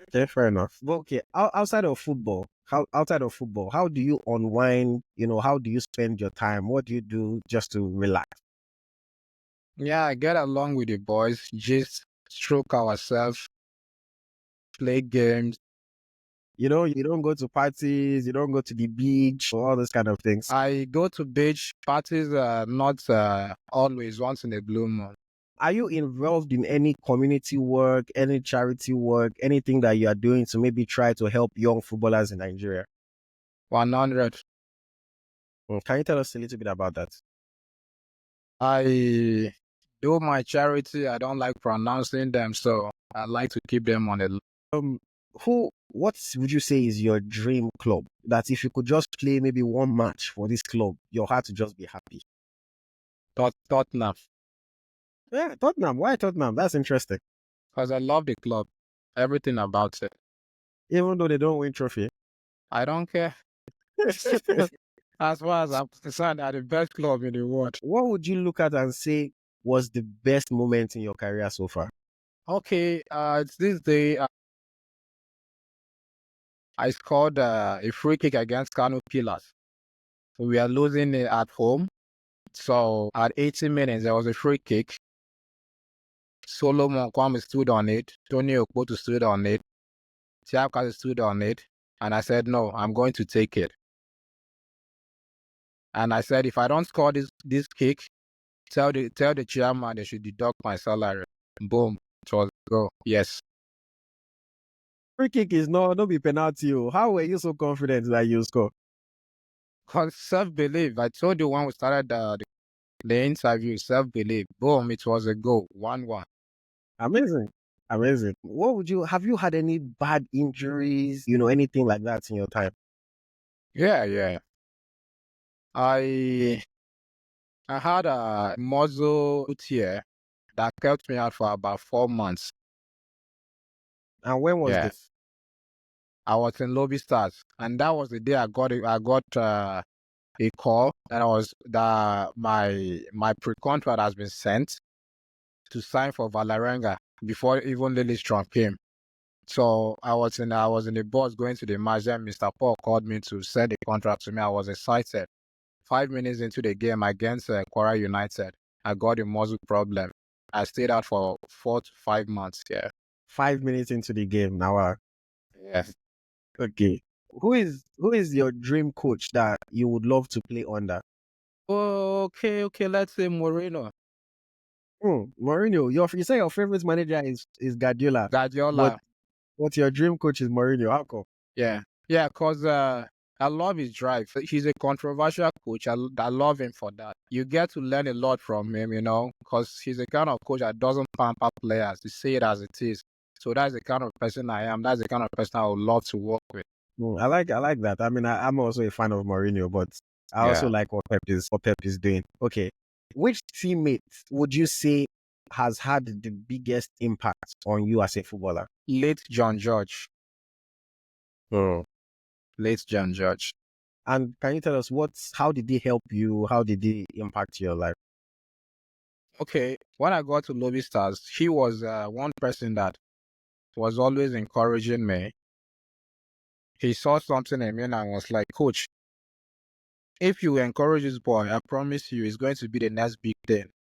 Okay, fair enough. But okay, outside of football, how do you unwind? How do you spend your time? What do you do just to relax? Yeah, I get along with the boys, just stroke ourselves, play games. You don't go to parties, you don't go to the beach, or all those kind of things. I go to beach parties, not always once in a blue moon. Are you involved in any community work, any charity work, anything that you are doing to maybe try to help young footballers in Nigeria? 100. Can you tell us a little bit about that? I do my charity. I don't like pronouncing them, so I like to keep them on the What would you say is your dream club? That if you could just play maybe one match for this club, your heart would just be happy. Tottenham, Yeah, Tottenham. Why Tottenham? That's interesting. because I love the club, everything about it. Even though they don't win trophy. I don't care. As far as I'm concerned, they're the best club in the world. What would you look at and say was the best moment in your career so far? Okay, it's this day. I scored a free kick against Kano Pillars. So we are losing it at home. So at 80 minutes, there was a free kick. Solomon Kwame stood on it. Tony Okpoto stood on it. Tiapka stood on it. And I said, no, I'm going to take it. And I said, if I don't score this kick, tell the chairman they should deduct my salary. Boom. It was go. Yes. Free kick is don't be penalty. How were you so confident that you score? Because self-belief. I told you when we started the interview, self-belief. Boom. It was a goal. 1-1. Amazing. Amazing. Have you had any bad injuries, anything like that in your time? Yeah. I had a muscle tear that kept me out for about 4 months. And when was this? I was in Lobi Stars, and that was the day I got a call that my pre-contract has been sent to sign for Valerenga before even Lillestrom came. So I was in the bus going to the match. Then Mr. Paul called me to send the contract to me. I was excited. 5 minutes into the game against Kwara United, I got a muscle problem. I stayed out for 4 to 5 months. Yeah. 5 minutes into the game now. Yes. Okay. Who is your dream coach that you would love to play under? Okay. Let's say Mourinho. Mourinho. You say your favorite manager is Guardiola. Guardiola. But your dream coach is Mourinho. How come? Yeah, because I love his drive. He's a controversial coach. I love him for that. You get to learn a lot from him, because he's the kind of coach that doesn't pamper players. To say it as it is. So that's the kind of person I am. That's the kind of person I would love to work with. I like that. I mean, I'm also a fan of Mourinho, but I also like what Pep is doing. Okay. Which teammate would you say has had the biggest impact on you as a footballer? Late John George. Late John George. And can you tell us how did he help you? How did he impact your life? Okay. When I got to Lobi Stars, he was one person that was always encouraging me. He saw something in me and I was like, Coach, if you encourage this boy, I promise you he's going to be the next big thing.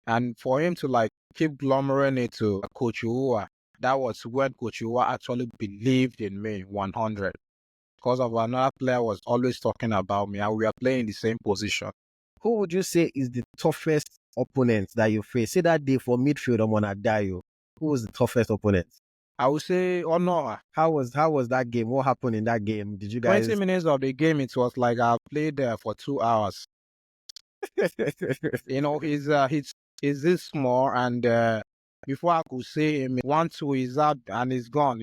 And for him to keep glummering it to Coach Uwa, that was when Coach Uwa actually believed in me 100. Because of another player was always talking about me and we are playing the same position. Who would you say is the toughest opponent that you face? Say that day for midfield, I'm gonna die you. Who was the toughest opponent? I would say Honor. How was that game? What happened in that game? Did you guys 20 minutes of the game, it was like I played there for 2 hours. He's this small and before I could see him, 1-2 he's out and he's gone,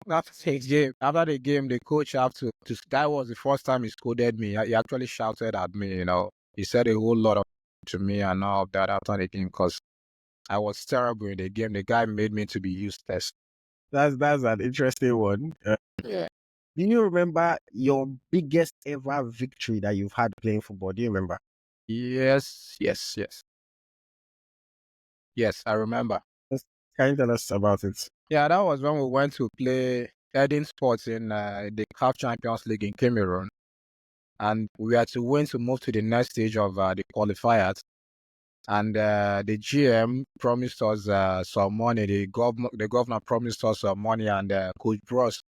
After the game, the coach that was the first time he scolded me. He actually shouted at me, He said a whole lot to me and all of that after the game because I was terrible in the game. The guy made me to be useless. That's an interesting one. Yeah. Do you remember your biggest ever victory that you've had playing football? Do you remember? Yes. Yes, I remember. Can you tell us about it? Yeah, that was when we went to play Eden Sports in the CAF Champions League in Cameroon. And we had to win to move to the next stage of the qualifiers. And the GM promised us some money. The governor promised us some money and Coach Bros.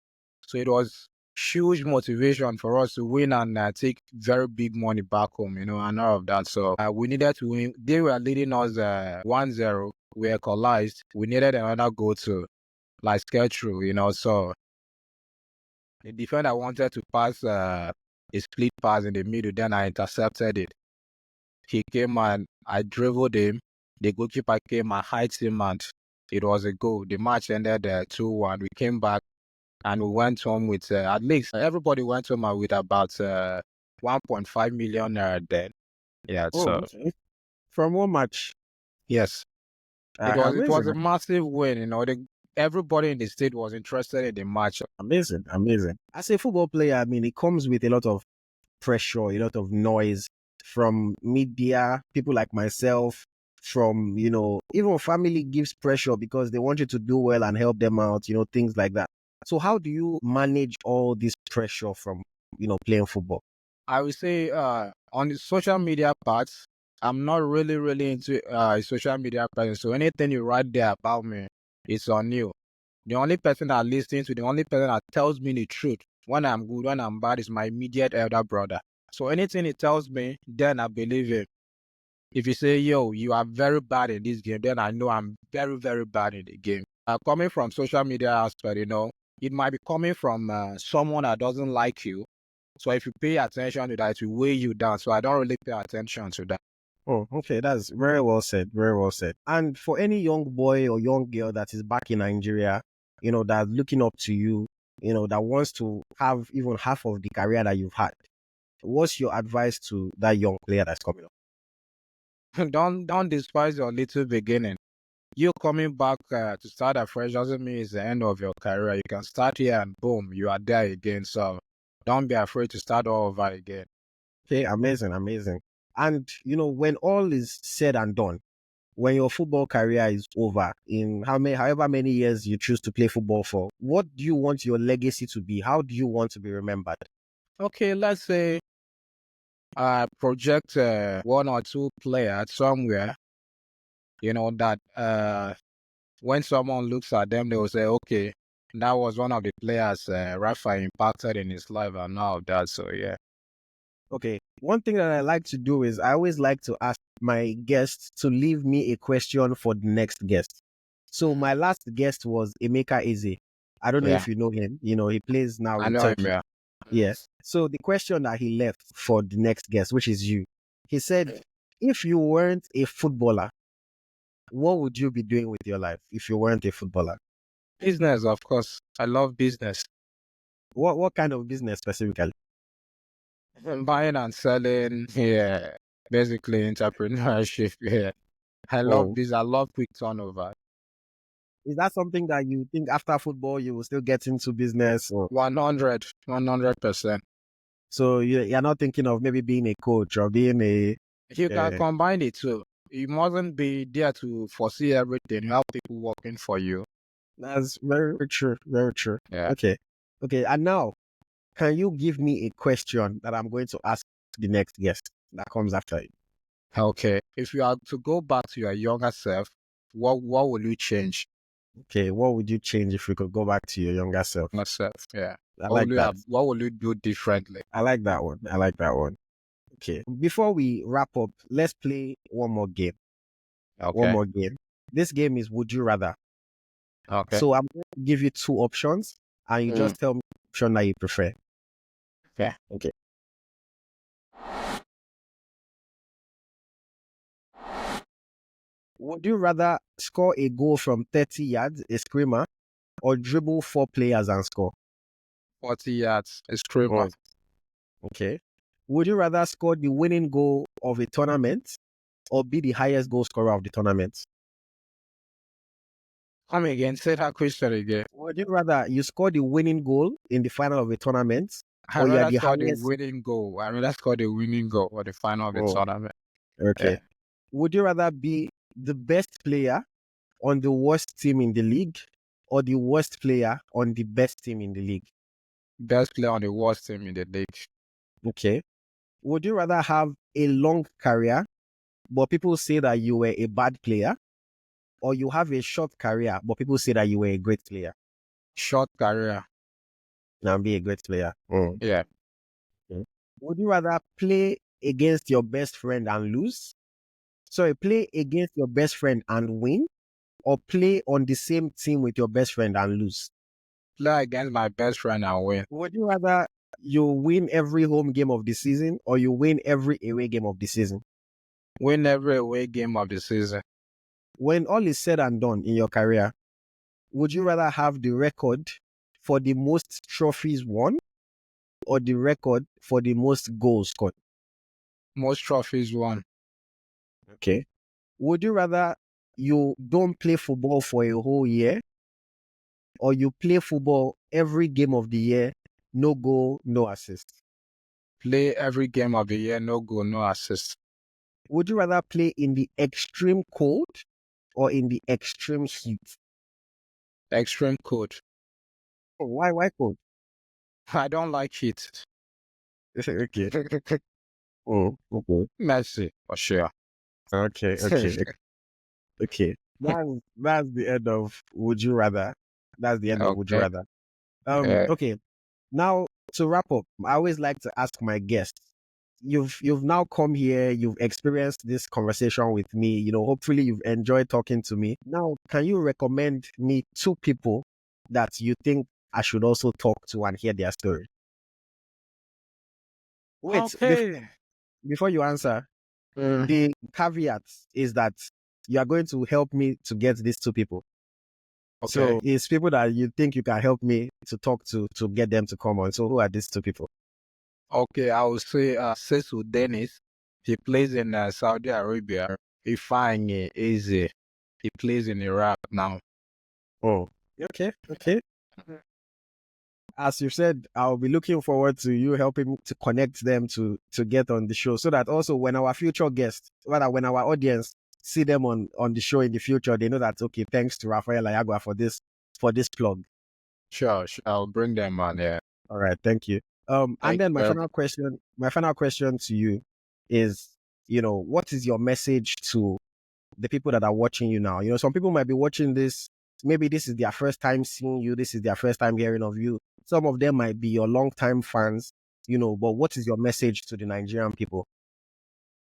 So it was huge motivation for us to win and take very big money back home, and all of that. So we needed to win. They were leading us 1-0. We equalized. We needed another goal to get through, So the defender wanted to pass a split pass in the middle. Then I intercepted it. He came and I dribbled him. The goalkeeper came and hit him, and it was a goal. The match ended 2-1. We came back and we went home with at least everybody went home with about 1.5 million then. Yeah. So okay. From one match. yes, it was Amazing. a massive win. Everybody in the state was interested in the match. Amazing. As a football player, I mean, it comes with a lot of pressure, a lot of noise from media, people like myself, from, even family gives pressure because they want you to do well and help them out, things like that. So how do you manage all this pressure from, playing football? I would say on the social media part, I'm not really into social media presence. So anything you write there about me, it's on you. The only person that listens to, the only person that tells me the truth when I'm good, when I'm bad, is my immediate elder brother. So anything he tells me, then I believe it. If you say, yo, you are very bad in this game, then I know I'm very, very bad in the game. Coming from social media aspect, it might be coming from someone that doesn't like you. So if you pay attention to that, it will weigh you down. So I don't really pay attention to that. Oh, okay. That's very well said. Very well said. And for any young boy or young girl that is back in Nigeria, that's looking up to you, that wants to have even half of the career that you've had, what's your advice to that young player that's coming up? Don't despise your little beginning. You coming back to start afresh doesn't mean it's the end of your career. You can start here and boom, you are there again. So don't be afraid to start all over again. Okay, amazing. And, when all is said and done, when your football career is over, in however many years you choose to play football for, what do you want your legacy to be? How do you want to be remembered? Okay, let's say I project one or two players somewhere, that when someone looks at them, they will say, okay, that was one of the players Raphael impacted in his life and all of that. So, yeah. Okay. One thing that I like to do is I always like to ask my guests to leave me a question for the next guest. So my last guest was Emeka Eze. I don't know Yeah. if you know him. He plays now I in know Turkey. him, yeah. Yes. So the question that he left for the next guest, which is you, he said, if you weren't a footballer, what would you be doing with your life if you weren't a footballer? Business, of course. I love business. What kind of business specifically? Buying and selling, yeah. Basically, entrepreneurship, yeah. I love Oh, this. I love quick turnover. is that something that you think after football you will still get into business? Or 100%. so you're not thinking of maybe being a coach or being a You can combine it too. You mustn't be there to foresee everything. You have people working for you. That's very true. Very true. Yeah. Okay. And now, can you give me a question that I'm going to ask the next guest that comes after it? Okay. If you are to go back to your younger self, what will you change? Okay. What would you change if you could go back to your younger self? Yourself, yeah. I like that. What will you do differently? I like that one. Okay. Before we wrap up, let's play one more game. Okay. One more game. This game is Would You Rather. Okay. So I'm going to give you two options and you just tell me the option that you prefer. Okay. Would you rather score a goal from 30 yards, a screamer, or dribble 4 players and score? 40 yards, a screamer. Okay. Would you rather score the winning goal of a tournament or be the highest goal scorer of the tournament? Come again. Say that question again. Would you rather you score the winning goal in the final of a tournament I or you are rather the score the highest? winning goal. I rather score the winning goal for the final of the tournament. Okay. Yeah. Would you rather be the best player on the worst team in the league or the worst player on the best team in the league? Best player on the worst team in the league. Okay. Would you rather have a long career, but people say that you were a bad player, or you have a short career, but people say that you were a great player? Short career. And be a great player. Mm. Yeah. Okay. Would you rather play against your best friend and lose? Sorry, play against your best friend and win, or play on the same team with your best friend and lose? Play against my best friend and win. Would you rather you win every home game of the season or you win every away game of the season? Win every away game of the season. When all is said and done in your career, would you rather have the record for the most trophies won or the record for the most goals scored? Most trophies won. Okay. Would you rather you don't play football for a whole year or you play football every game of the year, no goal, no assist? Play every game of the year, no goal, no assist. Would you rather play in the extreme cold or in the extreme heat? Extreme cold. Oh, why cold? I don't like heat. Okay. Oh, okay. Messi, for sure. Okay. Okay. That's the end of Would You Rather. That's the end of Would You Okay. Rather. Yeah. Okay. Now to wrap up, I always like to ask my guests. You've now come here, you've experienced this conversation with me, hopefully you've enjoyed talking to me. Now, can you recommend me 2 people that you think I should also talk to and hear their story? Wait, Okay. before you answer, Mm. the caveat is that you are going to help me to get these 2 people. Okay. So it's people that you think you can help me to talk to get them to come on. So who are these 2 people? Okay, I would say Sesu Dennis. He plays in Saudi Arabia. Ifeanyi Eze. He plays in Iraq now. Oh, okay. As you said, I'll be looking forward to you helping to connect them to get on the show, so that also when our future guests, rather when our audience see them on the show in the future, they know that, okay, thanks to Raphael Ayagwa for this plug. Sure. I'll bring them on. Yeah. All right, thank you. And Thank then you my very final question to you is, what is your message to the people that are watching you now? Some people might be watching this. Maybe this is their first time seeing you. This is their first time hearing of you. Some of them might be your longtime fans, but what is your message to the Nigerian people?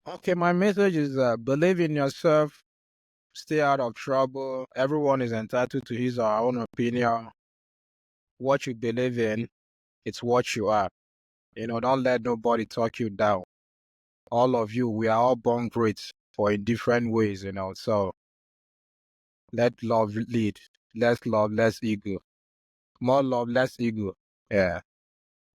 Okay, my message is believe in yourself, stay out of trouble. Everyone is entitled to his or her own opinion. What you believe in, it's what you are. Don't let nobody talk you down. All of you, we are all born great for in different ways, so let love lead. Less love, less ego. More love, less ego. Yeah.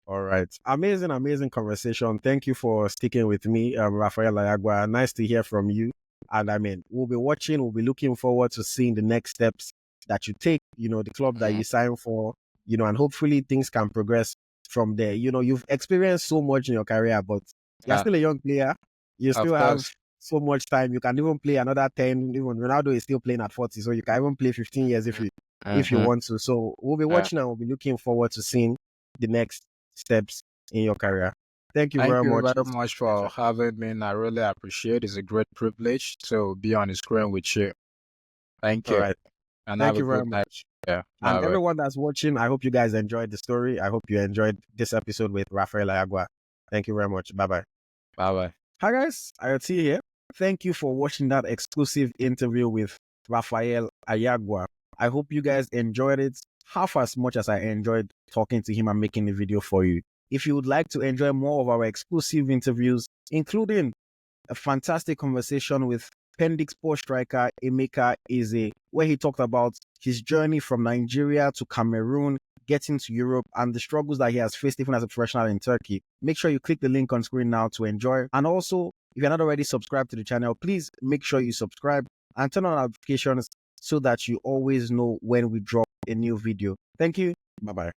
All right. Amazing conversation. Thank you for sticking with me, Raphael Ayagwa. Nice to hear from you. And we'll be watching, we'll be looking forward to seeing the next steps that you take, the club that you sign for, and hopefully things can progress from there. You've experienced so much in your career, but you're still a young player. You Of still have course. so much time. You can even play another 10. Even Ronaldo is still playing at 40. So you can even play 15 years if you want to. So we'll be watching and we'll be looking forward to seeing the next steps in your career. Thank you Thank very you much. very much for having me. I really appreciate it. It's a great privilege to be on the screen with you. Thank you. All right. And Thank have a you very good night. much. Yeah. And Bye-bye. everyone that's watching, I hope you guys enjoyed the story. I hope you enjoyed this episode with Raphael Ayagwa. Thank you very much. Bye-bye. Bye-bye. Hi guys, IoT here. Thank you for watching that exclusive interview with Raphael Ayagwa. I hope you guys enjoyed it half as much as I enjoyed talking to him and making the video for you. If you would like to enjoy more of our exclusive interviews, including a fantastic conversation with Pendix Sport striker Emeka Eze, where he talked about his journey from Nigeria to Cameroon, getting to Europe, and the struggles that he has faced even as a professional in Turkey. Make sure you click the link on screen now to enjoy. And also, if you're not already subscribed to the channel, please make sure you subscribe and turn on notifications so that you always know when we drop a new video. Thank you. Bye-bye.